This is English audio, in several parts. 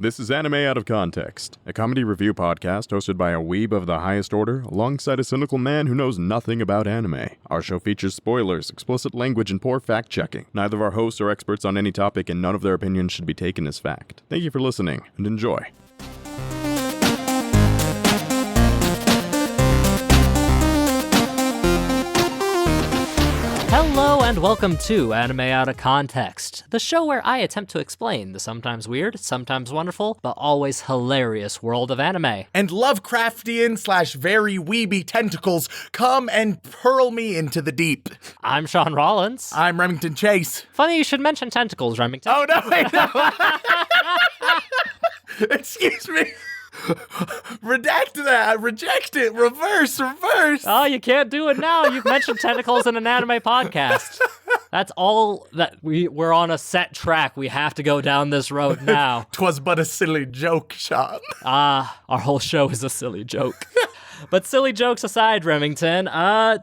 This is Anime Out of Context, a comedy review podcast hosted by a weeb of the highest order, alongside a cynical man who knows nothing about anime. Our show features spoilers, explicit language, and poor fact-checking. Neither of our hosts are experts on any topic, and none of their opinions should be taken as fact. Thank you for listening, and enjoy. Hello and welcome to Anime Out of Context, the show where I attempt to explain the sometimes weird, sometimes wonderful, but always hilarious world of anime. And Lovecraftian / very weeby tentacles come and hurl me into the deep. I'm Shaun Rollins. I'm Remington Chase. Funny you should mention tentacles, Remington. Oh, no, wait, no. Excuse me. Redact that. Reject it. Reverse. Oh, you can't do it now. You've mentioned tentacles in an anime podcast. That's all that we're on a set track. We have to go down this road now. 'Twas but a silly joke, Shaun. Our whole show is a silly joke. But silly jokes aside, Remington,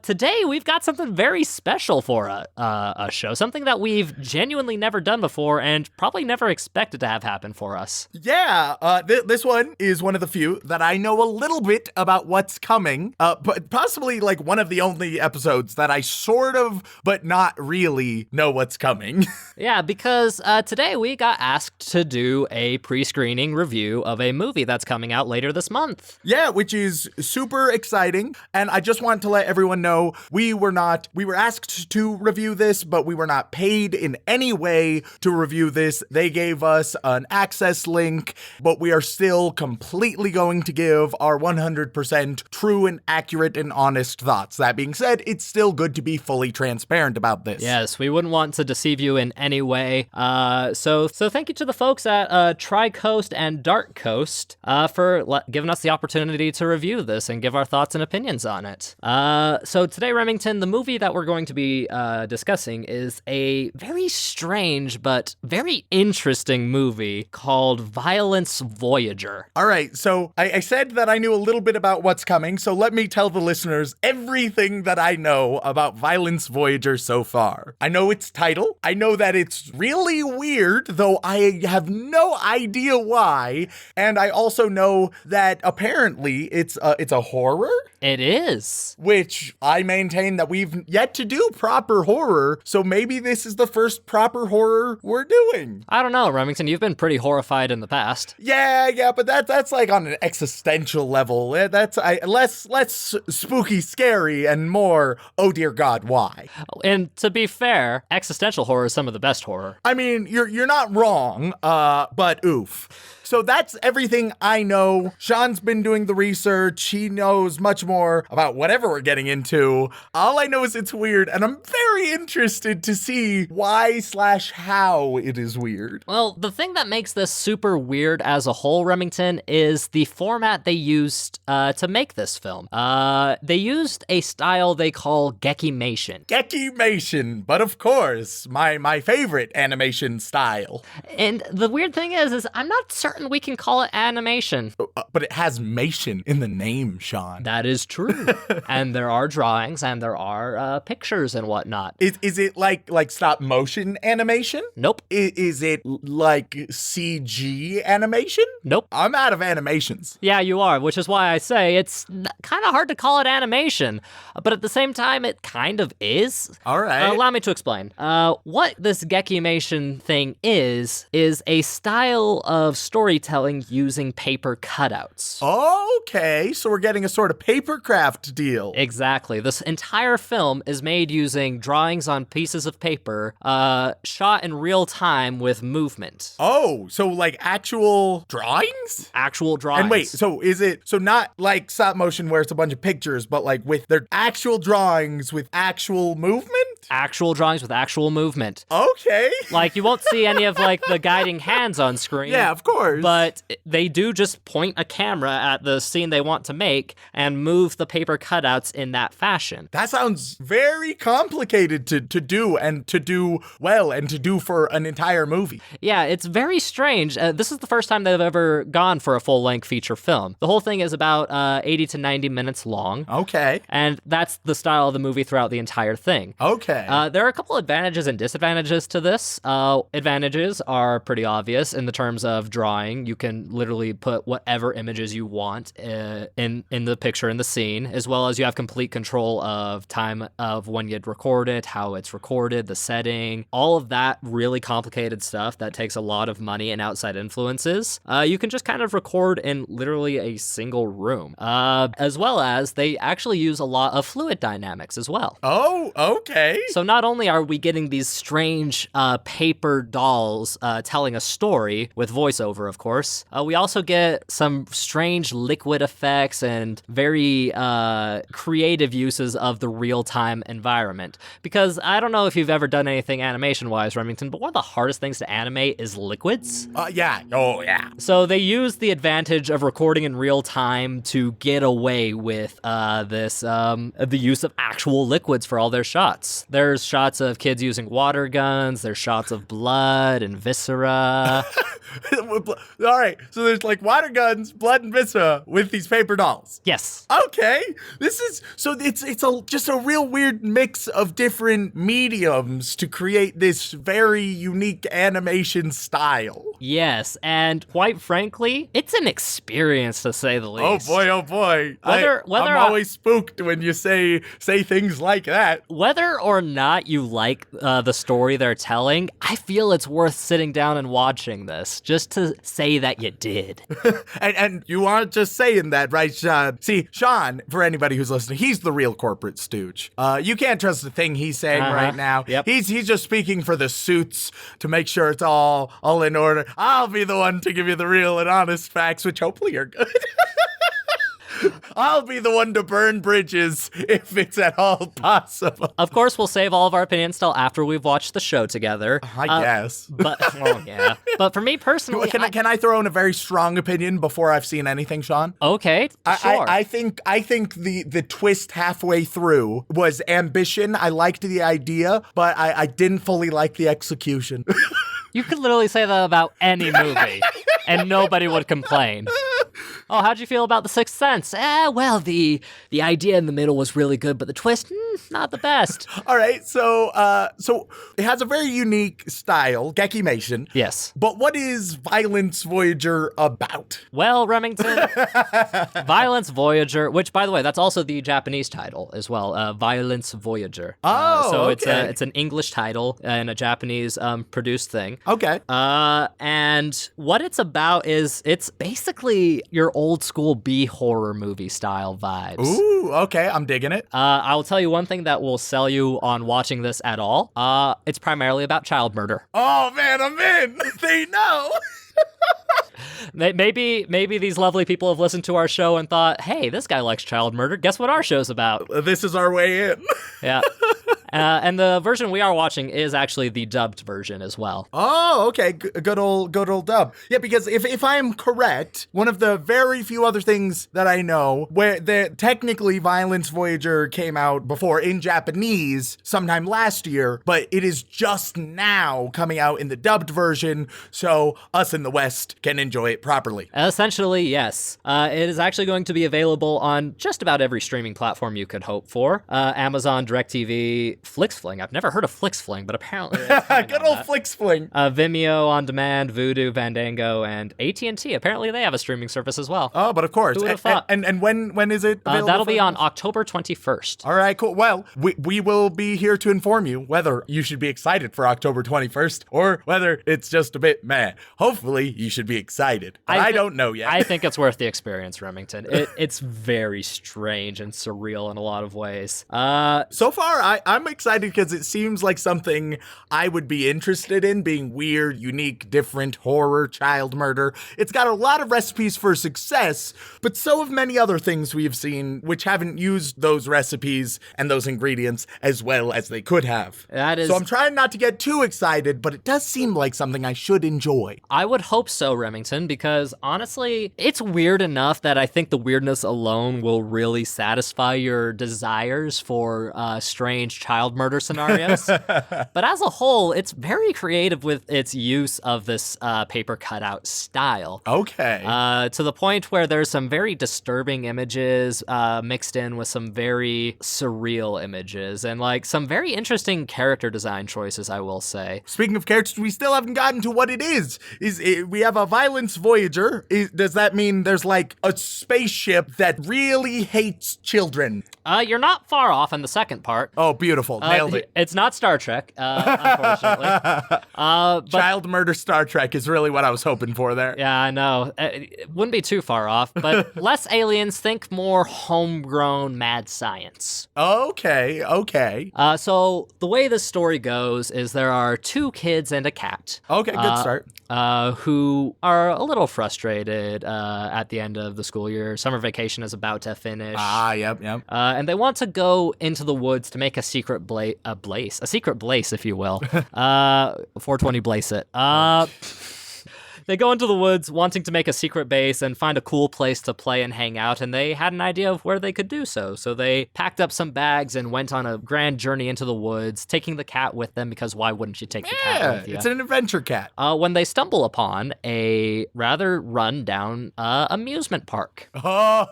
today we've got something very special for a show. Something that we've genuinely never done before and probably never expected to have happen for us. Yeah, this one is one of the few that I know a little bit about what's coming, but possibly like one of the only episodes that I sort of, but not really know what's coming. Yeah, because today we got asked to do a pre-screening review of a movie that's coming out later this month. Yeah, which is super exciting, and I just want to let everyone know we were asked to review this, but we were not paid in any way to review this. They gave us an access link, but we are still completely going to give our 100% true and accurate and honest thoughts. That being said, it's still good to be fully transparent about this. Yes, we wouldn't want to deceive you in any way. So thank you to the folks at Tri-Coast and Dark Coast for giving us the opportunity to review this and give our thoughts and opinions on it. So today, Remington, the movie that we're going to be discussing is a very strange but very interesting movie called Violence Voyager. All right, so I said that I knew a little bit about what's coming, so let me tell the listeners everything that I know about Violence Voyager so far. I know its title. I know that it's really weird, though I have no idea why. And I also know that apparently it's a horror? It is. Which I maintain that we've yet to do proper horror, so maybe this is the first proper horror we're doing. I don't know, Remington. You've been pretty horrified in the past. Yeah, but that's like on an existential level. That's less spooky, scary, and more, oh dear God, why? And to be fair, existential horror is some of the best horror. I mean, you're not wrong, but oof. So that's everything I know. Shaun's been doing the research. He knows much more about whatever we're getting into. All I know is it's weird, and I'm very interested to see why / how it is weird. Well, the thing that makes this super weird as a whole, Remington, is the format they used to make this film. They used a style they call Gekimation. Gekimation, but of course, my favorite animation style. And the weird thing is I'm not certain we can call it animation. But it has mation in the name, Shaun. That is true. And there are drawings and there are pictures and whatnot. Is it like stop motion animation? Nope. Is it like CG animation? Nope. I'm out of animations. Yeah, you are, which is why I say it's kind of hard to call it animation. But at the same time, it kind of is. All right. Allow me to explain. What this Gekimation thing is a style of storytelling using paper cutouts. Okay, so we're getting a sort of paper craft deal. Exactly. This entire film is made using drawings on pieces of paper, shot in real time with movement. Oh, so like actual drawings? Actual drawings. And wait, so is it, so not like stop motion where it's a bunch of pictures, but like with their actual drawings with actual movement? Actual drawings with actual movement. Okay. Like, you won't see any of, like, the guiding hands on screen. Yeah, of course. But they do just point a camera at the scene they want to make and move the paper cutouts in that fashion. That sounds very complicated to do and to do well and to do for an entire movie. Yeah, it's very strange. This is the first time they've ever gone for a full-length feature film. The whole thing is about 80 to 90 minutes long. Okay. And that's the style of the movie throughout the entire thing. Okay. Okay. There are a couple advantages and disadvantages to this. Advantages are pretty obvious in the terms of drawing. You can literally put whatever images you want in the picture, in the scene, as well as you have complete control of time of when you'd record it, how it's recorded, the setting, all of that really complicated stuff that takes a lot of money and outside influences. You can just kind of record in literally a single room, as well as they actually use a lot of fluid dynamics as well. Oh, okay. So not only are we getting these strange paper dolls telling a story with voiceover, of course, we also get some strange liquid effects and very creative uses of the real-time environment. Because I don't know if you've ever done anything animation-wise, Remington, but one of the hardest things to animate is liquids. Yeah. Oh, yeah. So they use the advantage of recording in real time to get away with the use of actual liquids for all their shots. There's shots of kids using water guns. There's shots of blood and viscera. All right. So there's like water guns, blood, and viscera with these paper dolls. Yes. Okay. It's just a real weird mix of different mediums to create this very unique animation style. Yes, and quite frankly, it's an experience to say the least. Oh boy. I'm always spooked when you say things like that. Whether or not you like the story they're telling, I feel it's worth sitting down and watching this just to say that you did. and you aren't just saying that, right, Shaun? See, Shaun, for anybody who's listening, he's the real corporate stooge. You can't trust the thing he's saying right now. Yep. He's just speaking for the suits to make sure it's all in order. I'll be the one to give you the real and honest facts, which hopefully are good. I'll be the one to burn bridges if it's at all possible. Of course, we'll save all of our opinions till after we've watched the show together. I guess. But, well, yeah. But for me personally... Can I throw in a very strong opinion before I've seen anything, Shaun? Okay, sure. I think the twist halfway through was ambition. I liked the idea, but I didn't fully like the execution. You could literally say that about any movie, and nobody would complain. Oh, how'd you feel about The Sixth Sense? Well, the idea in the middle was really good, but the twist, not the best. All right, so it has a very unique style, Gekimation. Yes. But what is Violence Voyager about? Well, Remington, Violence Voyager, which, by the way, that's also the Japanese title as well, Violence Voyager. So okay. It's an English title and a Japanese produced thing. Okay. And what it's about is it's basically your old school B-horror movie style vibes. Ooh, okay, I'm digging it. I will tell you one thing that will sell you on watching this at all. It's primarily about child murder. Oh man, I'm in. They know. Maybe these lovely people have listened to our show and thought, hey, this guy likes child murder. Guess what our show's about? This is our way in. Yeah. And the version we are watching is actually the dubbed version as well. Oh, okay. Good old dub. Yeah, because if I am correct, one of the very few other things that I know where technically Violence Voyager came out before in Japanese sometime last year, but it is just now coming out in the dubbed version, so us in the West can enjoy it properly. Essentially, yes. It is actually going to be available on just about every streaming platform you could hope for. Amazon, DirecTV, FlixFling. I've never heard of FlixFling, but apparently good old FlixFling. Vimeo On Demand, Vudu, Fandango, and AT&T. Apparently they have a streaming service as well. Oh, but of course. Who would have thought? And when is it available? That'll be on October 21st. All right, cool. Well, we will be here to inform you whether you should be excited for October 21st or whether it's just a bit meh. Hopefully, you should be excited. But I don't know yet. I think it's worth the experience, Remington. It's very strange and surreal in a lot of ways. So far, I'm excited because it seems like something I would be interested in, being weird, unique, different, horror, child murder. It's got a lot of recipes for success, but so have many other things we have seen which haven't used those recipes and those ingredients as well as they could have. So I'm trying not to get too excited, but it does seem like something I should enjoy. I would hope so, Remington, because honestly, it's weird enough that I think the weirdness alone will really satisfy your desires for strange child child murder scenarios. But as a whole, it's very creative with its use of this paper cutout style. Okay. To the point where there's some very disturbing images mixed in with some very surreal images and like some very interesting character design choices, I will say. Speaking of characters, we still haven't gotten to what it is. We have a Violence Voyager. Does that mean there's like a spaceship that really hates children? You're not far off in the second part. Oh, beautiful. Nailed it. It's not Star Trek, unfortunately. But Child murder Star Trek is really what I was hoping for there. yeah, I know. It wouldn't be too far off, but less aliens, think more homegrown mad science. Okay. So the way this story goes is there are two kids and a cat. Okay, good start. Who are a little frustrated at the end of the school year. Summer vacation is about to finish. Yep. And they want to go into the woods to make a secret blaze, a secret blaze, if you will. 420 blaze it. They go into the woods wanting to make a secret base and find a cool place to play and hang out, and they had an idea of where they could do so. So they packed up some bags and went on a grand journey into the woods, taking the cat with them, because why wouldn't you take the cat with you? It's an adventure cat. When they stumble upon a rather run-down amusement park. Oh,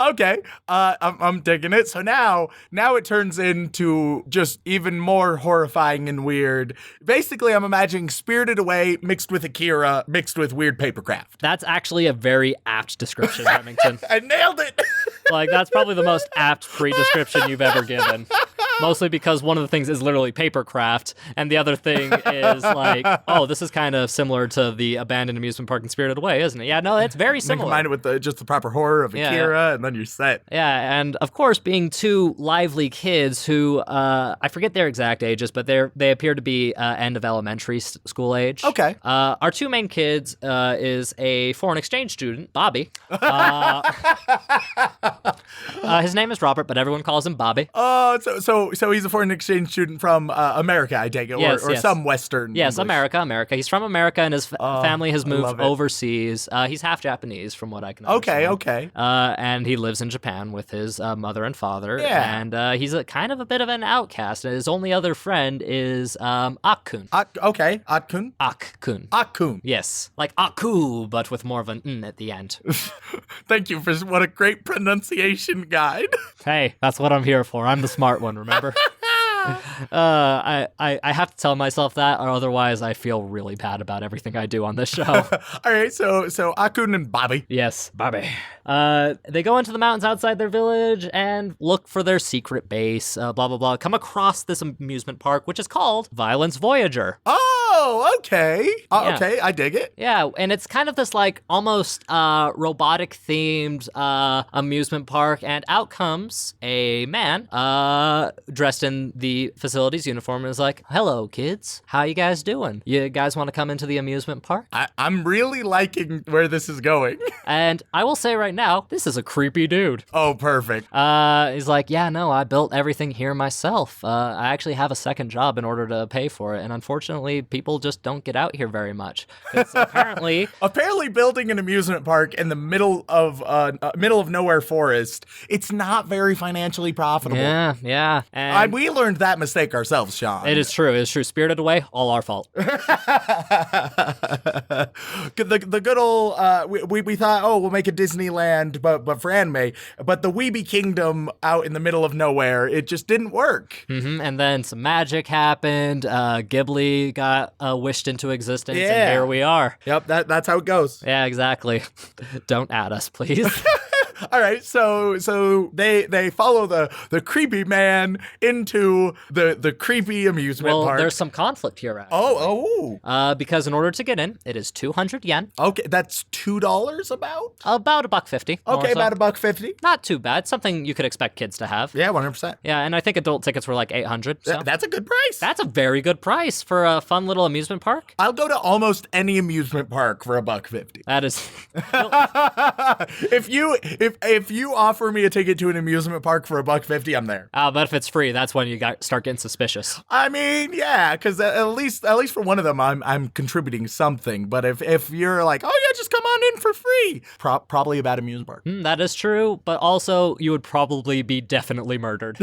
okay. I'm digging it. So now it turns into just even more horrifying and weird. Basically, I'm imagining Spirited Away mixed with Akira, mixed with weird papercraft. That's actually a very apt description, Remington. I nailed it. Like, that's probably the most apt pre-description you've ever given. Mostly because one of the things is literally papercraft, and the other thing is like, oh, this is kind of similar to the abandoned amusement park in Spirited Away, isn't it? Yeah, no, it's very similar. Combine it with just the proper horror of Akira, and then you're set. Yeah, and of course, being two lively kids who, I forget their exact ages, but they appear to be end of elementary school age. Okay. Our two main kids is a foreign exchange student, Bobby. His name is Robert, but everyone calls him Bobby. Oh, so he's a foreign exchange student from America, I take it, yes, or some Western. Yes, English. America. He's from America, and his family has moved overseas. He's half Japanese, from what I can understand. Okay. And he lives in Japan with his mother and father. Yeah. And he's kind of a bit of an outcast. And his only other friend is Akkun. Okay, Akkun. Akkun. Yes, like Aku, but with more of an n at the end. Thank you for what a great pronunciation guide. Hey, that's what I'm here for. I'm the smart one, remember? I have to tell myself that, or otherwise I feel really bad about everything I do on this show. All right, so Akkun and Bobby. Yes, Bobby. They go into the mountains outside their village and look for their secret base, blah, blah, blah. Come across this amusement park, which is called Violence Voyager. Oh, okay. Yeah. Okay, I dig it. Yeah, and it's kind of this like almost robotic-themed amusement park, and out comes a man dressed in the facility's uniform and is like, hello, kids. How you guys doing? You guys want to come into the amusement park? I'm really liking where this is going. And I will say right now, this is a creepy dude. Oh, perfect. He's like, yeah, no, I built everything here myself. I actually have a second job in order to pay for it, and unfortunately, people just don't get out here very much. It's apparently building an amusement park in the middle of nowhere forest, it's not very financially profitable. Yeah. And we learned that mistake ourselves, Shaun. It is true. Spirited Away, all our fault. The good old we thought, oh, we'll make a Disneyland, but for anime. But the Weeby Kingdom out in the middle of nowhere, it just didn't work. Mm-hmm. And then some magic happened. Ghibli got wished into existence, and here we are. Yep, that's how it goes. Yeah, exactly. Don't add us, please. All right, so they follow the creepy man into the creepy amusement park. Well, there's some conflict here, actually. Oh. Because in order to get in, it is 200 yen. Okay, that's $2 about? About $1.50. Okay, about $1.50. Not too bad. Something you could expect kids to have. Yeah, 100%. Yeah, and I think adult tickets were like 800. So. That's a good price. That's a very good price for a fun little amusement park. I'll go to almost any amusement park for $1.50. That is. if you offer me a ticket to an amusement park for $1.50, I'm there. But if it's free, that's when you start getting suspicious. I mean, yeah, because at least for one of them, I'm contributing something. But if you're like, oh yeah, just come on in for free, probably a bad amusement park. That is true, but also you would probably be definitely murdered.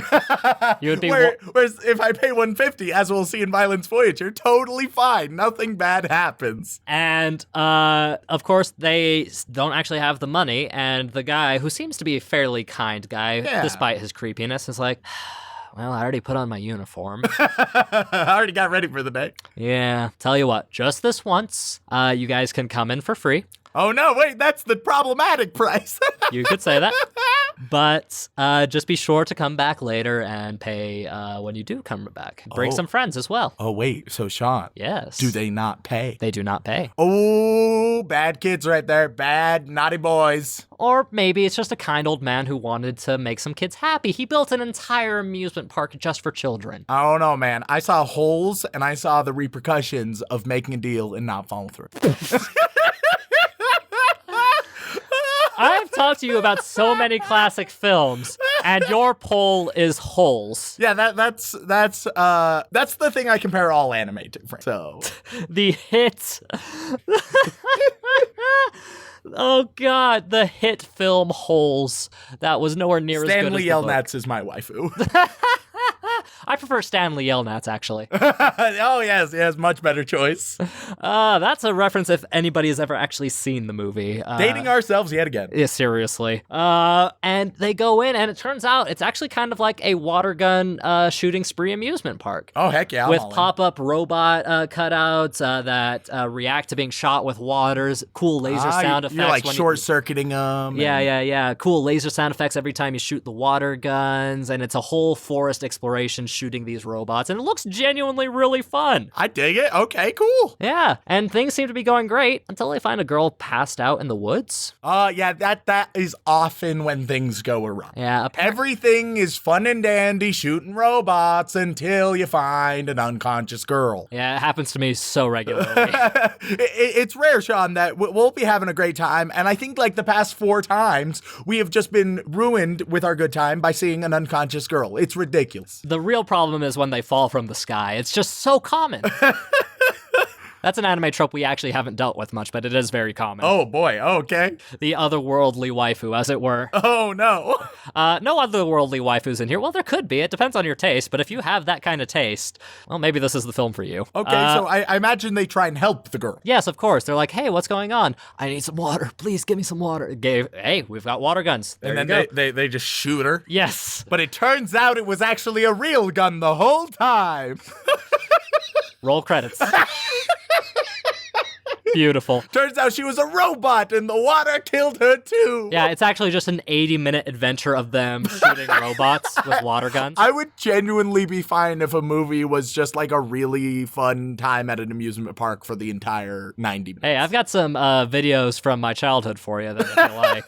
You would be. Whereas if I pay $1.50, as we'll see in Violence Voyager, totally fine. Nothing bad happens. And of course, they don't actually have the money, and the guy, who seems to be a fairly kind guy, despite his creepiness, is like, well, I already put on my uniform. I already got ready for the day. Yeah, tell you what, just this once, you guys can come in for free. Oh no, wait, that's the problematic price. You could say that. But just be sure to come back later and pay when you do come back. Bring some friends as well. Oh, wait, so Shaun. Yes. Do they not pay? They do not pay. Oh, bad kids right there. Bad, naughty boys. Or maybe it's just a kind old man who wanted to make some kids happy. He built an entire amusement park just for children. I don't know, man. I saw holes and I saw the repercussions of making a deal and not following through. I've talked to you about so many classic films, and your poll is holes. Yeah, that's the thing I compare all anime to. So The hit. Oh God, the hit film Holes. That was nowhere near as good as Stanley the book. Yelnats is my waifu. I prefer Stanley Yelnats, actually. Oh, yes, much better choice. That's a reference if anybody has ever actually seen the movie. Dating ourselves yet again. Yeah, seriously. And they go in, and it turns out it's actually kind of like a water gun shooting spree amusement park. Oh, heck yeah. With pop-up robot cutouts that react to being shot with waters, cool laser sound effects. You're like short-circuiting them. Yeah. Cool laser sound effects every time you shoot the water guns, and it's a whole forest exploration shooting these robots, and it looks genuinely really fun. I dig it. Okay, cool. Yeah, and things seem to be going great until they find a girl passed out in the woods. Yeah, that is often when things go awry. Yeah. Everything is fun and dandy shooting robots until you find an unconscious girl. Yeah, it happens to me so regularly. It's rare, Shaun, that we'll be having a great time, and I think like the past 4 times, we have just been ruined with our good time by seeing an unconscious girl. It's ridiculous. The real problem is when they fall from the sky. It's just so common. That's an anime trope we actually haven't dealt with much, but it is very common. Oh boy, okay. The otherworldly waifu, as it were. Oh no. No otherworldly waifus in here. Well, there could be. It depends on your taste, but if you have that kind of taste, well, maybe this is the film for you. Okay, so I imagine they try and help the girl. Yes, of course. They're like, hey, what's going on? I need some water. Please give me some water. Hey, we've got water guns. There and you then go. they just shoot her. Yes. But it turns out it was actually a real gun the whole time. Roll credits. Beautiful. Turns out she was a robot and the water killed her too. Yeah, it's actually just an 80-minute adventure of them shooting robots with water guns. I would genuinely be fine if a movie was just like a really fun time at an amusement park for the entire 90 minutes. Hey, I've got some videos from my childhood for you that if you like.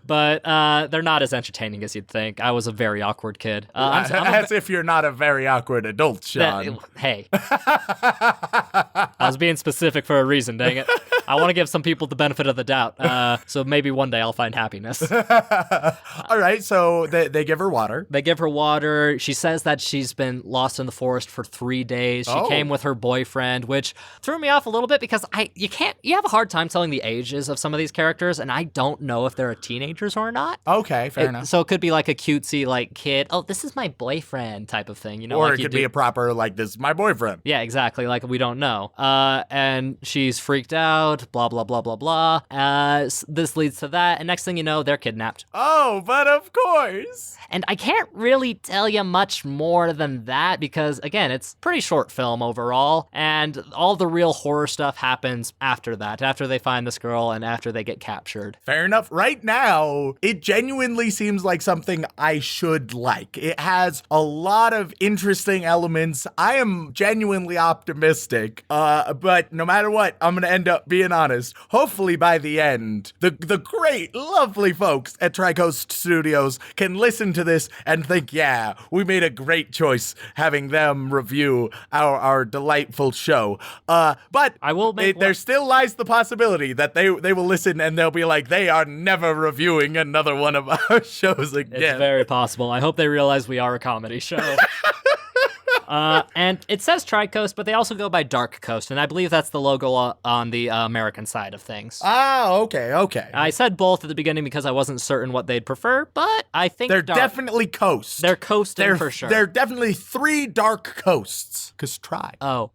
But they're not as entertaining as you'd think. I was a very awkward kid. As if you're not a very awkward adult, Shaun. Hey. I was being specific for a reason, dang it. I want to give some people the benefit of the doubt. So maybe one day I'll find happiness. All right, so they give her water. They give her water. She says that she's been lost in the forest for 3 days. She came with her boyfriend, which threw me off a little bit because you have a hard time telling the ages of some of these characters, and I don't know if they're teenagers or not. Okay, fair enough. So it could be like a cutesy like kid. Oh, this is my boyfriend type of thing, you know. Or like it could be a proper like this is my boyfriend. Yeah, exactly. Like we don't know. And she's freaked out. Blah blah blah blah blah. This leads to that, and next thing you know, they're kidnapped. Oh, but of course. And I can't really tell you much more than that because, again, it's a pretty short film overall, and all the real horror stuff happens after that, after they find this girl and after they get captured. Fair enough. Right now, it genuinely seems like something I should like. It has a lot of interesting elements. I am genuinely optimistic, but no matter what, I'm going to end up being honest. Hopefully by the end, the great, lovely folks at Tricoast Studios can listen to this and think, yeah, we made a great choice having them review our delightful show. But I will make there still lies the possibility that they will listen and they'll be like, they are never reviewing another one of our shows again. It's very possible. I hope they realize we are a comedy show. And it says Tri-Coast, but they also go by Dark Coast, and I believe that's the logo on the American side of things. Ah, okay. I said both at the beginning because I wasn't certain what they'd prefer, but I think they're definitely coast. They're coasting for sure. They're definitely 3 dark coasts. 'Cause try. Oh.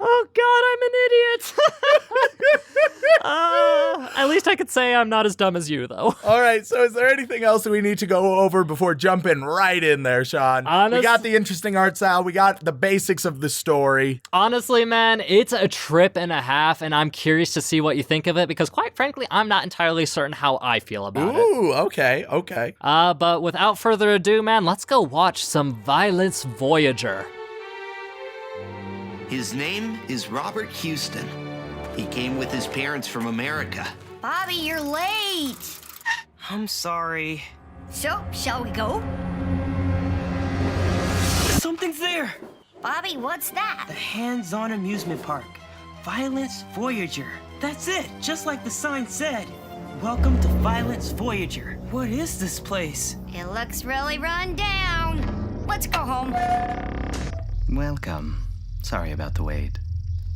Oh, God, I'm an idiot. At least I could say I'm not as dumb as you, though. All right, so is there anything else we need to go over before jumping right in there, Shaun? We got the interesting art style. We got the basics of the story. Honestly, man, it's a trip and a half, and I'm curious to see what you think of it, because quite frankly, I'm not entirely certain how I feel about it. Ooh, okay. But without further ado, man, let's go watch some Violence Voyager. His name is Robert Houston. He came with his parents from America. Bobby, you're late. I'm sorry. So, shall we go? Something's there. Bobby, what's that? The hands-on amusement park. Violence Voyager. That's it, just like the sign said. Welcome to Violence Voyager. What is this place? It looks really run down. Let's go home. Welcome. Sorry about the wait.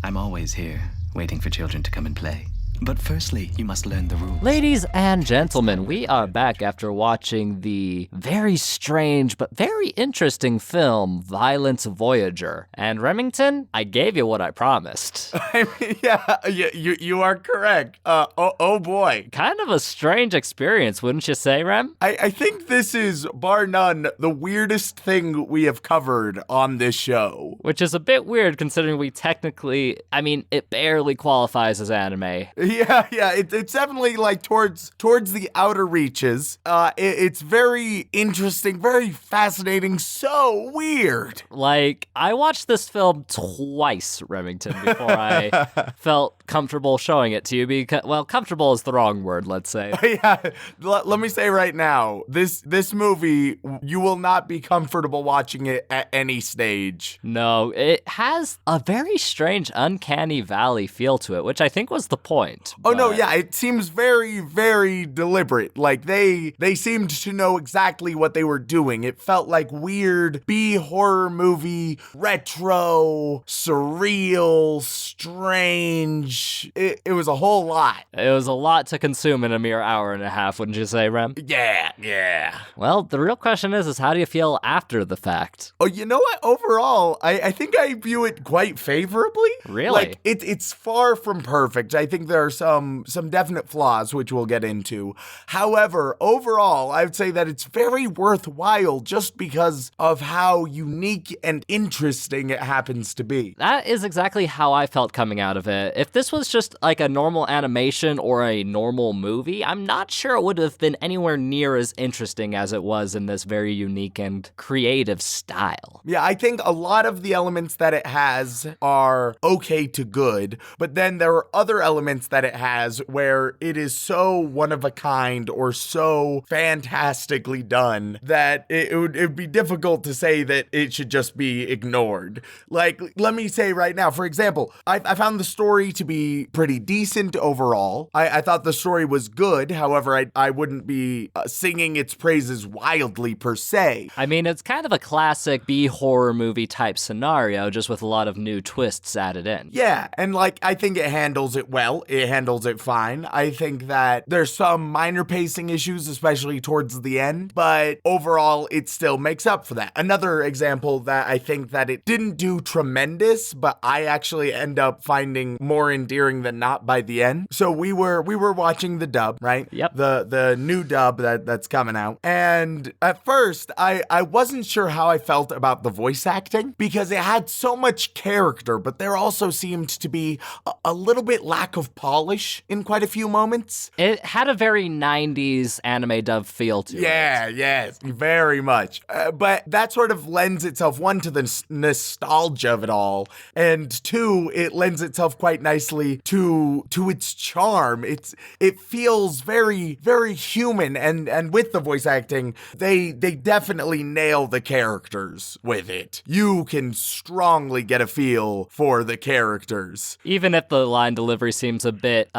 I'm always here, waiting for children to come and play. But firstly, you must learn the rules. Ladies and gentlemen, we are back after watching the very strange but very interesting film, Violence Voyager. And Remington, I gave you what I promised. I mean, yeah, you are correct. Oh boy. Kind of a strange experience, wouldn't you say, Rem? I think this is, bar none, the weirdest thing we have covered on this show. Which is a bit weird considering we technically, it barely qualifies as anime. Yeah, it's definitely like towards the outer reaches. It's very interesting, very fascinating, so weird. Like, I watched this film twice, Remington, before I felt comfortable showing it to you because, well, comfortable is the wrong word, let's say. Yeah, let me say right now, this movie, you will not be comfortable watching it at any stage. No, it has a very strange uncanny valley feel to it, which I think was the point. No, yeah, it seems very, very deliberate. Like, they seemed to know exactly what they were doing. It felt like weird B-horror movie, retro, surreal, strange. It was a whole lot. It was a lot to consume in a mere hour and a half, wouldn't you say, Rem? Yeah. Well, the real question is how do you feel after the fact? Oh, you know what? Overall, I think I view it quite favorably. Really? Like, it's far from perfect. I think there are some definite flaws, which we'll get into. However, overall, I would say that it's very worthwhile just because of how unique and interesting it happens to be. That is exactly how I felt coming out of it. If this was just like a normal animation or a normal movie, I'm not sure it would have been anywhere near as interesting as it was in this very unique and creative style. Yeah, I think a lot of the elements that it has are okay to good, but then there are other elements that it has where it is so one of a kind or so fantastically done that it would be difficult to say that it should just be ignored. Like, let me say right now, for example, I found the story to be pretty decent overall. I thought the story was good. However, I wouldn't be singing its praises wildly per se. I mean, it's kind of a classic B-horror movie type scenario, just with a lot of new twists added in. Yeah, and like, I think it handles it well. It handles it fine. I think that there's some minor pacing issues, especially towards the end, but overall, it still makes up for that. Another example that I think that it didn't do tremendous, but I actually end up finding more endearing than not by the end. So we were watching the dub, right? Yep. The new dub that's coming out. And at first, I wasn't sure how I felt about the voice acting because it had so much character, but there also seemed to be a little bit lack of polish dollish in quite a few moments. It had a very 90s anime dub feel to it. Yeah, yes, very much. But that sort of lends itself, one, to the nostalgia of it all, and two, it lends itself quite nicely to its charm. It feels very, very human, and with the voice acting, they definitely nail the characters with it. You can strongly get a feel for the characters. Even if the line delivery seems a bit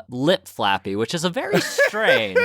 lip flappy, which is a very strange.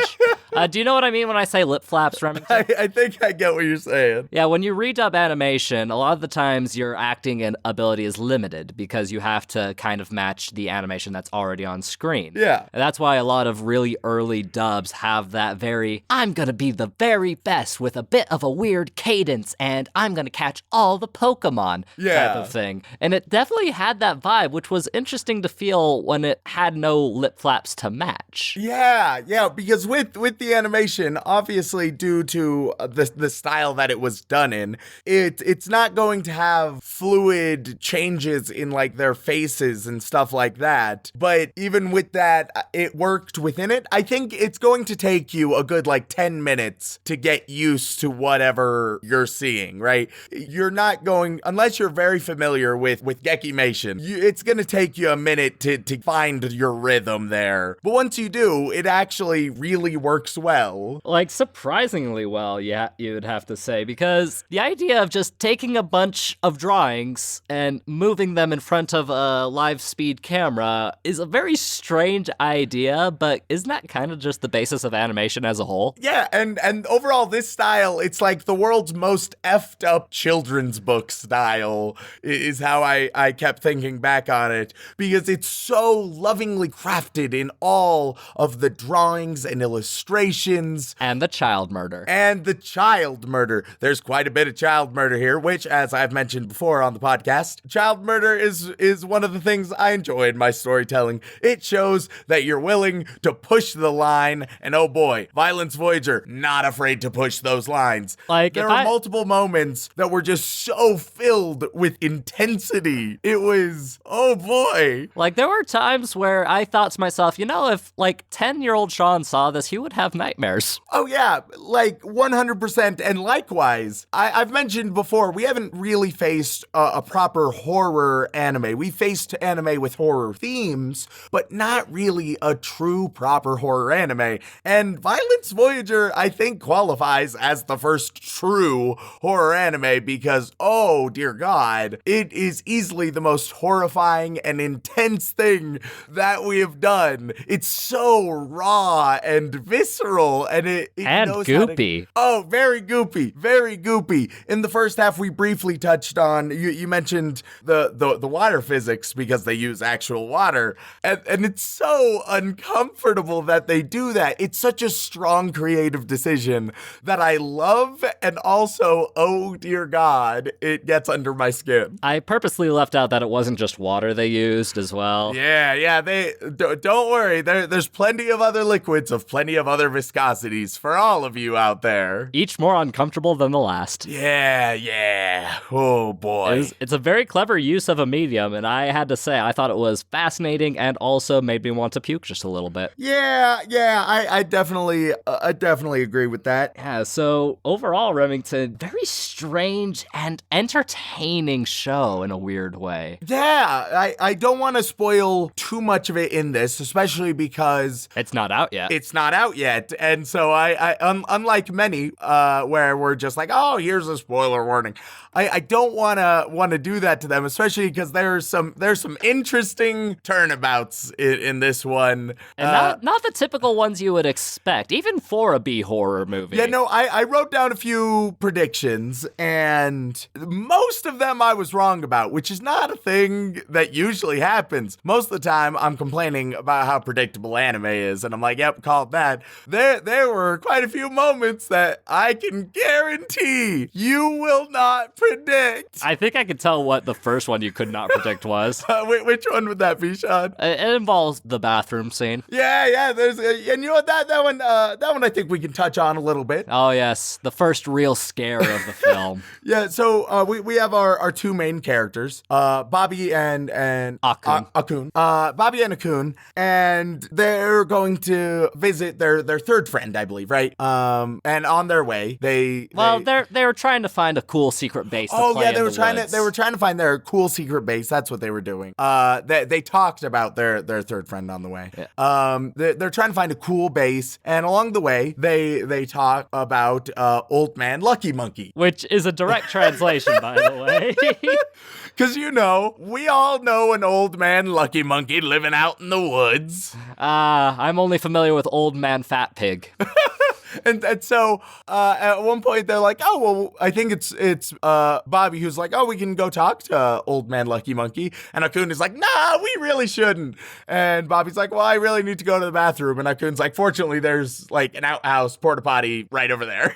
Do you know what I mean when I say lip flaps, Remington? I think I get what you're saying. Yeah, when you redub animation, a lot of the times your acting and ability is limited because you have to kind of match the animation that's already on screen. Yeah. And that's why a lot of really early dubs have that very, I'm gonna be the very best with a bit of a weird cadence and I'm gonna catch all the Pokemon type of thing. And it definitely had that vibe, which was interesting to feel when it had no lip flaps to match. Yeah, because with the animation, obviously due to the style that it was done in, it's not going to have fluid changes in like their faces and stuff like that. But even with that, it worked within it. I think it's going to take you a good like 10 minutes to get used to whatever you're seeing, right? You're not going, unless you're very familiar with Gekimation, it's going to take you a minute to find your rhythm there. But once you do, it actually really works well. Like, surprisingly well, yeah, you'd have to say, because the idea of just taking a bunch of drawings and moving them in front of a live speed camera is a very strange idea, but isn't that kind of just the basis of animation as a whole? Yeah, and overall, this style, it's like the world's most effed up children's book style is how I kept thinking back on it, because it's so lovingly crafted in all of the drawings and illustrations. And the child murder. There's quite a bit of child murder here, which, as I've mentioned before on the podcast, child murder is one of the things I enjoy in my storytelling. It shows that you're willing to push the line, and oh boy, Violence Voyager, not afraid to push those lines. Like, there were multiple moments that were just so filled with intensity. It was, oh boy. Like, there were times where I thought to myself, you know, if like 10-year-old Shaun saw this, he would have nightmares. Oh yeah, like 100%. And likewise, I've mentioned before, we haven't really faced a proper horror anime. We faced anime with horror themes, but not really a true proper horror anime. And Violence Voyager, I think, qualifies as the first true horror anime because, oh dear God, it is easily the most horrifying and intense thing that we have done. It's so raw and visceral, and it and knows goopy. Very goopy. In the first half, we briefly touched on, you mentioned the water physics because they use actual water, and it's so uncomfortable that they do that. It's such a strong creative decision that I love, and also, oh dear God, it gets under my skin. I purposely left out that it wasn't just water they used as well. Yeah, don't worry, there's plenty of other liquids of plenty of other viscosities for all of you out there. Each more uncomfortable than the last. Yeah. Oh boy. It's a very clever use of a medium, and I had to say, I thought it was fascinating and also made me want to puke just a little bit. Yeah, I definitely agree with that. Yeah, so overall, Remington, very strange and entertaining show in a weird way. Yeah, I don't want to spoil too much of it in this, especially because it's not out yet. And so I unlike many where we're just like, oh, here's a spoiler warning. I don't want to do that to them, especially because there's some interesting turnabouts in this one. And not the typical ones you would expect, even for a B horror movie. Yeah, no, I wrote down a few predictions, and most of them I was wrong about, which is not a thing that usually happens. Most of the time, I'm complaining about how predictable anime is, and I'm like, yep, called that. There were quite a few moments that I can guarantee you will not predict. I think I could tell what the first one you could not predict was. Which one would that be, Shaun? It involves the bathroom scene. Yeah. There's, and you know what, that one I think we can touch on a little bit. Oh yes, the first real scare of the film. Yeah. So we have our two main characters, Bobby and Akun. Bobby Bobby and Akun, and they're going to visit their third friend, I believe, right? And on their way, they were trying to find a cool secret base. To play they in were the trying woods. to find their cool secret base. That's what they were doing. They talked about their third friend on the way. Yeah. They're trying to find a cool base, and along the way, they talk about Old Man Lucky Monkey. Which is a direct translation, by the way. Because, we all know an Old Man Lucky Monkey living out in the woods. I'm only familiar with Old Man Fat Pig. And so at one point they're like, oh, well, I think it's Bobby who's like, oh, we can go talk to Old Man Lucky Monkey. And Akun is like, nah, we really shouldn't. And Bobby's like, well, I really need to go to the bathroom. And Akun's like, fortunately, there's like an outhouse porta potty right over there.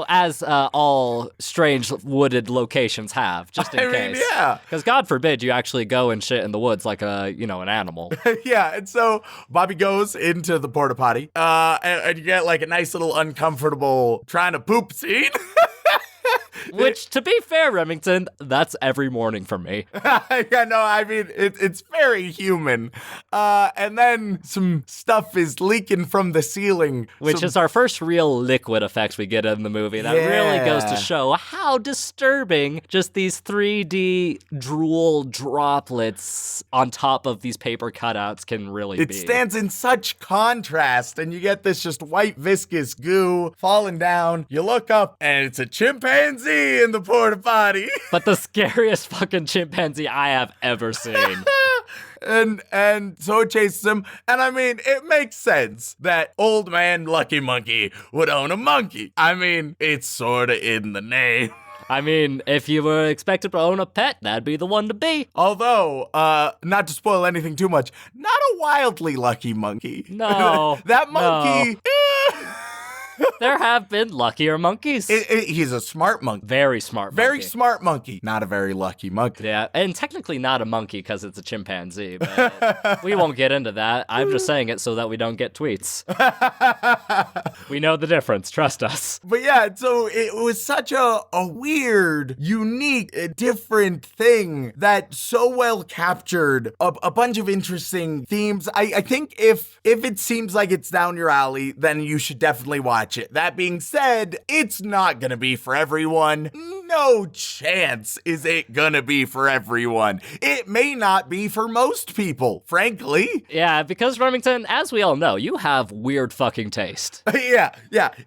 As all strange wooded locations have, just in case. Mean, yeah. Because God forbid you actually go and shit in the woods like an animal. Yeah, and so Bobby goes into the porta potty, and you get like a nice little uncomfortable trying to poop scene. Which, to be fair, Remington, that's every morning for me. Yeah, no, I mean, it's very human. And then some stuff is leaking from the ceiling. Which is our first real liquid effects we get in the movie. That really goes to show how disturbing just these 3D drool droplets on top of these paper cutouts can really be. It stands in such contrast, and you get this just white viscous goo falling down. You look up, and it's a chimpanzee in the porta potty. But the scariest fucking chimpanzee I have ever seen. And so it chases him, and I mean, it makes sense that Old Man Lucky Monkey would own a monkey. I mean, it's sorta in the name. I mean, if you were expected to own a pet, that'd be the one to be. Although, not to spoil anything too much, not a wildly lucky monkey. No. That monkey... There have been luckier monkeys. He's a smart monkey. Very smart monkey. Very smart monkey. Not a very lucky monkey. Yeah, and technically not a monkey because it's a chimpanzee, but we won't get into that. I'm just saying it so that we don't get tweets. We know the difference, trust us. But yeah, so it was such a weird, unique, different thing that so well captured a bunch of interesting themes. I think if it seems like it's down your alley, then you should definitely watch it. That being said, it's not gonna be for everyone. No chance is it gonna be for everyone. It may not be for most people, frankly. Yeah, because Remington, as we all know, you have weird fucking taste. Yeah.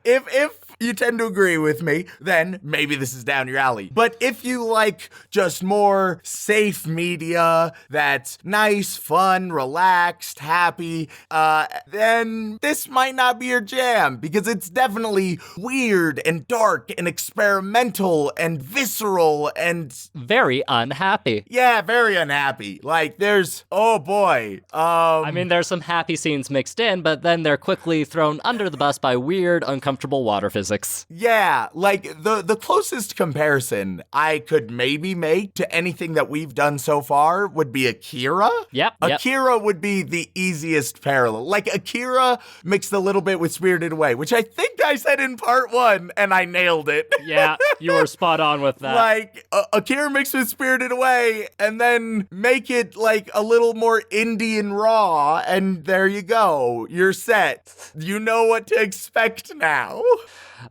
If you tend to agree with me, then maybe this is down your alley. But if you like just more safe media that's nice, fun, relaxed, happy, then this might not be your jam, because it's definitely weird and dark and experimental and visceral and... very unhappy. Yeah, very unhappy. Like, there's... oh boy. I mean, there's some happy scenes mixed in, but then they're quickly thrown under the bus by weird, uncomfortable water physics. Yeah, like the closest comparison I could maybe make to anything that we've done so far would be Akira. Yep. Akira would be the easiest parallel. Like, Akira mixed a little bit with Spirited Away, which I think I said in part 1, and I nailed it. Yeah, you were spot on with that. Like, Akira mixed with Spirited Away, and then make it like a little more Indian raw, and there you go. You're set. You know what to expect now.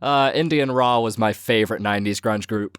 Indian Raw was my favorite 90s grunge group.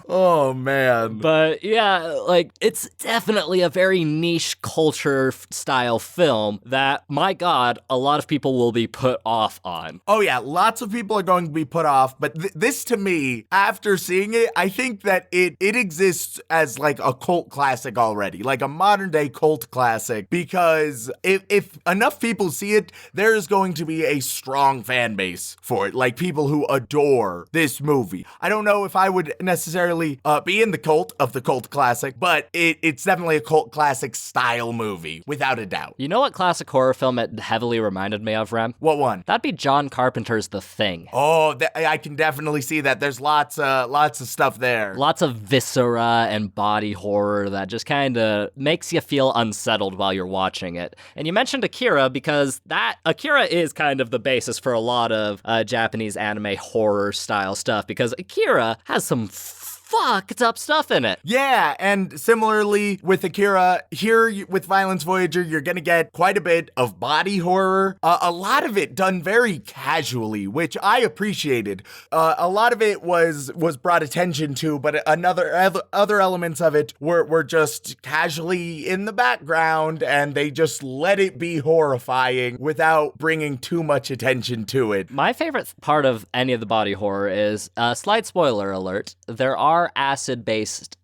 Oh, man. But yeah, like, it's definitely a very niche culture style film that, my God, a lot of people will be put off on. Oh, yeah, lots of people are going to be put off, but this, to me, after seeing it, I think that it exists as, like, a cult classic already, like a modern-day cult classic, because if enough people see it, there is going to be a strong fan base for it. Like, people who adore this movie. I don't know if I would necessarily be in the cult of the cult classic, but it's definitely a cult classic style movie, without a doubt. You know what classic horror film it heavily reminded me of, Rem? What one? That'd be John Carpenter's The Thing. Oh, I can definitely see that. There's lots of stuff there. Lots of viscera and body horror that just kind of makes you feel unsettled while you're watching it. And you mentioned Akira because Akira is kind of the basis for a lot of Japanese anime horror style stuff, because Akira has some fucked up stuff in it. Yeah, and similarly with Akira, here with Violence Voyager, you're gonna get quite a bit of body horror. A lot of it done very casually, which I appreciated. A lot of it was brought attention to, but other elements of it were just casually in the background, and they just let it be horrifying without bringing too much attention to it. My favorite part of any of the body horror is, slight spoiler alert, there are acid-based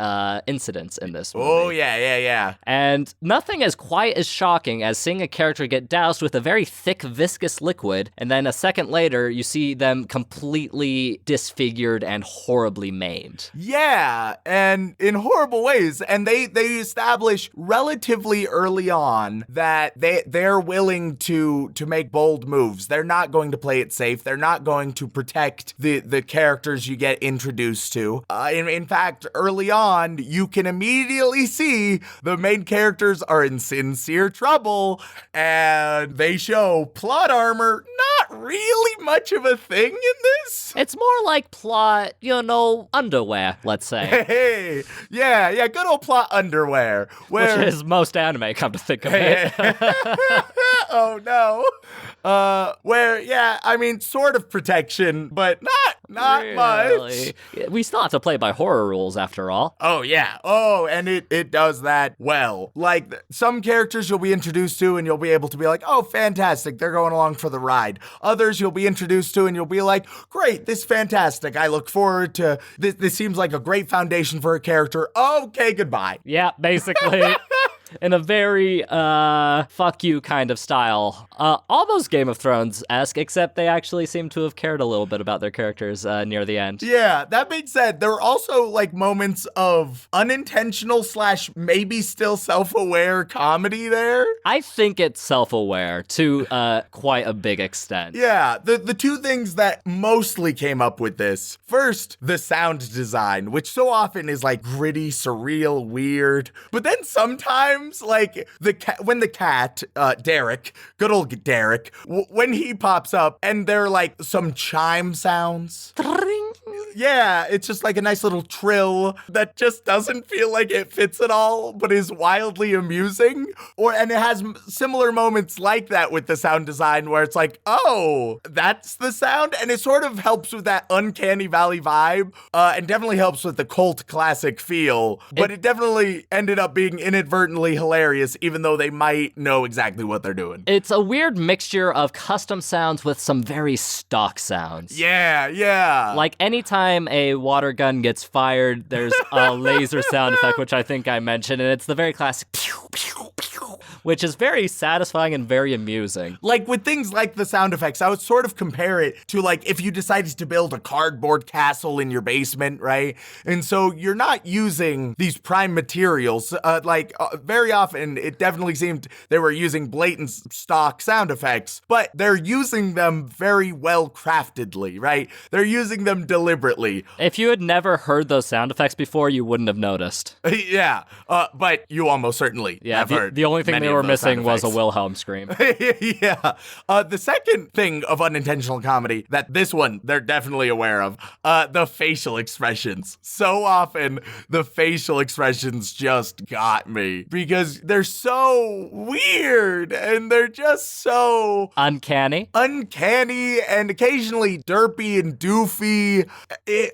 incidents in this movie. Oh, yeah. And nothing is quite as shocking as seeing a character get doused with a very thick, viscous liquid, and then a second later, you see them completely disfigured and horribly maimed. Yeah, and in horrible ways. And they establish relatively early on that they're willing to make bold moves. They're not going to play it safe. They're not going to protect the characters you get introduced to. In fact, early on, you can immediately see the main characters are in sincere trouble, and they show plot armor not really much of a thing in this. It's more like plot, underwear, let's say. Hey, yeah, good old plot underwear. Which is most anime, come to think of it. Oh no. Sort of protection, but not really much. We still have to play by horror rules after all. Oh yeah. Oh, and it does that well. Like some characters you'll be introduced to and you'll be able to be like, oh, fantastic, they're going along for the ride. Others you'll be introduced to and you'll be like, great, this is fantastic. I look forward to this. This seems like a great foundation for a character. Okay, goodbye. Yeah, basically. In a very, fuck you kind of style. Almost Game of Thrones-esque, except they actually seem to have cared a little bit about their characters near the end. Yeah, that being said, there are also, moments of unintentional / maybe still self-aware comedy there. I think it's self-aware to quite a big extent. Yeah, the two things that mostly came up with this. First, the sound design, which so often is, gritty, surreal, weird. But then sometimes, when the cat, Derek, good old Derek, when he pops up and they're some chime sounds. Yeah, it's just a nice little trill that just doesn't feel like it fits at all, but is wildly amusing. And it has similar moments like that with the sound design where it's oh, that's the sound. And it sort of helps with that uncanny valley vibe, and definitely helps with the cult classic feel. But it definitely ended up being inadvertently hilarious, even though they might know exactly what they're doing. It's a weird mixture of custom sounds with some very stock sounds. Yeah. Anytime a water gun gets fired, there's a laser sound effect, which I think I mentioned, and it's the very classic pew, pew, pew, which is very satisfying and very amusing. With things like the sound effects, I would sort of compare it to if you decided to build a cardboard castle in your basement, right? And so you're not using these prime materials. Very often, it definitely seemed they were using blatant stock sound effects, but they're using them very well craftedly, right? They're using them deliberately. If you had never heard those sound effects before, you wouldn't have noticed. Yeah, but you almost certainly have heard. The only thing they were missing was a Wilhelm scream. Yeah. The second thing of unintentional comedy that this one they're definitely aware of, the facial expressions. So often, the facial expressions just got me because they're so weird and they're just so uncanny and occasionally derpy and doofy.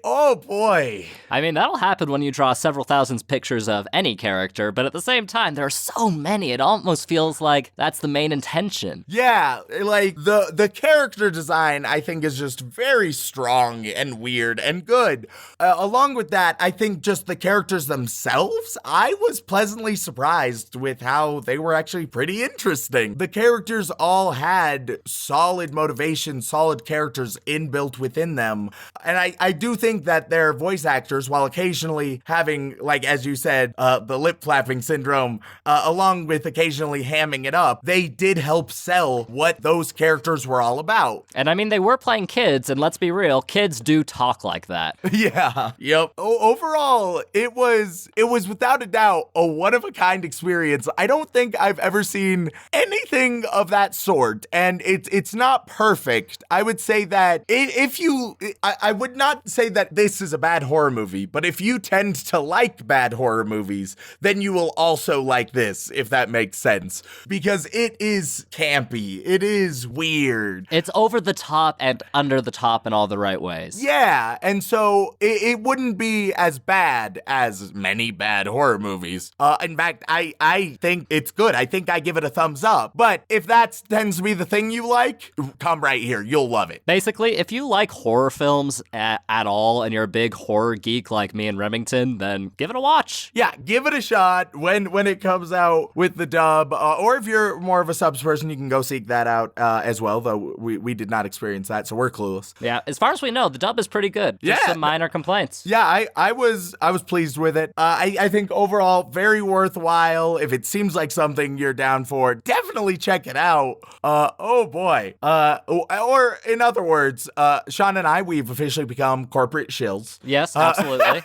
Oh boy. I mean, that'll happen when you draw several thousand pictures of any character, but at the same time, there are so many, it almost feels like that's the main intention. Yeah, the character design, I think, is just very strong and weird and good. Along with that, I think just the characters themselves, I was pleasantly surprised with how they were actually pretty interesting. The characters all had solid motivation, solid characters inbuilt within them. And I do think that their voice actors, while occasionally having, as you said, the lip flapping syndrome, along with occasionally originally hamming it up, they did help sell what those characters were all about. And I mean, they were playing kids, and let's be real, kids do talk like that. Yeah. Yep. Overall, it was without a doubt a one-of-a-kind experience. I don't think I've ever seen anything of that sort, and it's not perfect. I would say that I would not say that this is a bad horror movie, but if you tend to like bad horror movies, then you will also like this, if that makes sense, because it is campy. It is weird. It's over the top and under the top in all the right ways. Yeah, and so it wouldn't be as bad as many bad horror movies. In fact, I think it's good. I think I give it a thumbs up. But if that tends to be the thing you like, come right here. You'll love it. Basically, if you like horror films at all and you're a big horror geek like me and Remington, then give it a watch. Yeah, give it a shot when it comes out with the dub. Or if you're more of a subs person, you can go seek that out as well, though we did not experience that, so we're clueless. Yeah, as far as we know, the dub is pretty good. Just some minor complaints. Yeah, I was pleased with it. I think overall, very worthwhile. If it seems like something you're down for, definitely check it out. Oh boy. Or in other words, Shaun and I, we've officially become corporate shills. Yes, absolutely.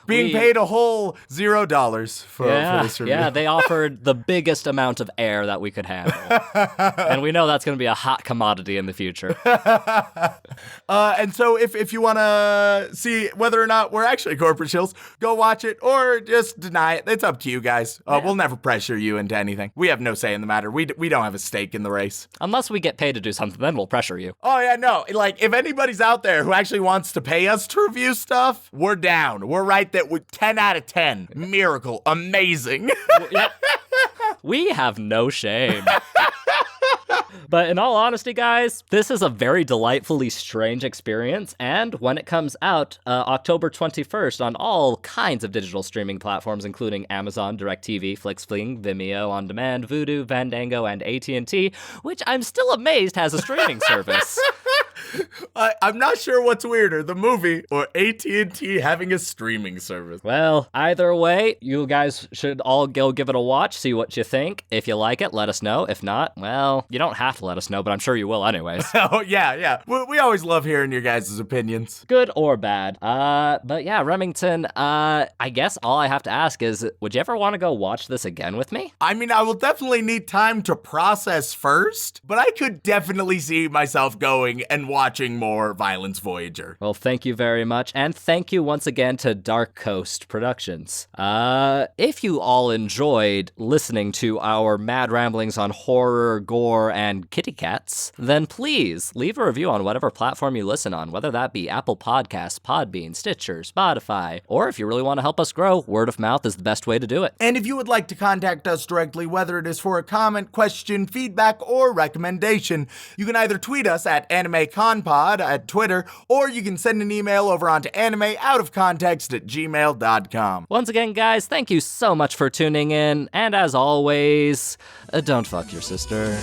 Being paid a whole $0 for this review. Yeah, they offered the biggest amount of air that we could handle. And we know that's going to be a hot commodity in the future. And so if you want to see whether or not we're actually corporate shills, go watch it or just deny it. It's up to you guys. We'll never pressure you into anything. We have no say in the matter. We don't have a stake in the race. Unless we get paid to do something, then we'll pressure you. Oh, yeah, no. Like, if anybody's out there who actually wants to pay us to review stuff, we're down. We're right there with 10 out of 10. Miracle. Amazing. We have no shame. But in all honesty, guys, this is a very delightfully strange experience, and when it comes out October 21st on all kinds of digital streaming platforms, including Amazon, DirecTV, FlixFling, Vimeo On Demand, Vudu, Fandango, and AT&T, which I'm still amazed has a streaming service. I'm not sure what's weirder, the movie or AT&T having a streaming service. Well, either way, you guys should all go give it a watch, see what you think. If you like it, let us know. If not, well, you don't have to let us know, but I'm sure you will anyways. Oh, yeah. We always love hearing your guys' opinions. Good or bad. But yeah, Remington, I guess all I have to ask is, would you ever want to go watch this again with me? I mean, I will definitely need time to process first, but I could definitely see myself going and watching more Violence Voyager. Well, thank you very much, and thank you once again to Dark Coast Productions. If you all enjoyed listening to our mad ramblings on horror, gore, and kitty cats, then please leave a review on whatever platform you listen on, whether that be Apple Podcasts, Podbean, Stitcher, Spotify, or if you really want to help us grow, word of mouth is the best way to do it. And if you would like to contact us directly, whether it is for a comment, question, feedback, or recommendation, you can either tweet us at AnimeConPod at Twitter, or you can send an email over onto animeoutofcontext@gmail.com. Once again, guys, thank you so much for tuning in, and as always, don't fuck your sister.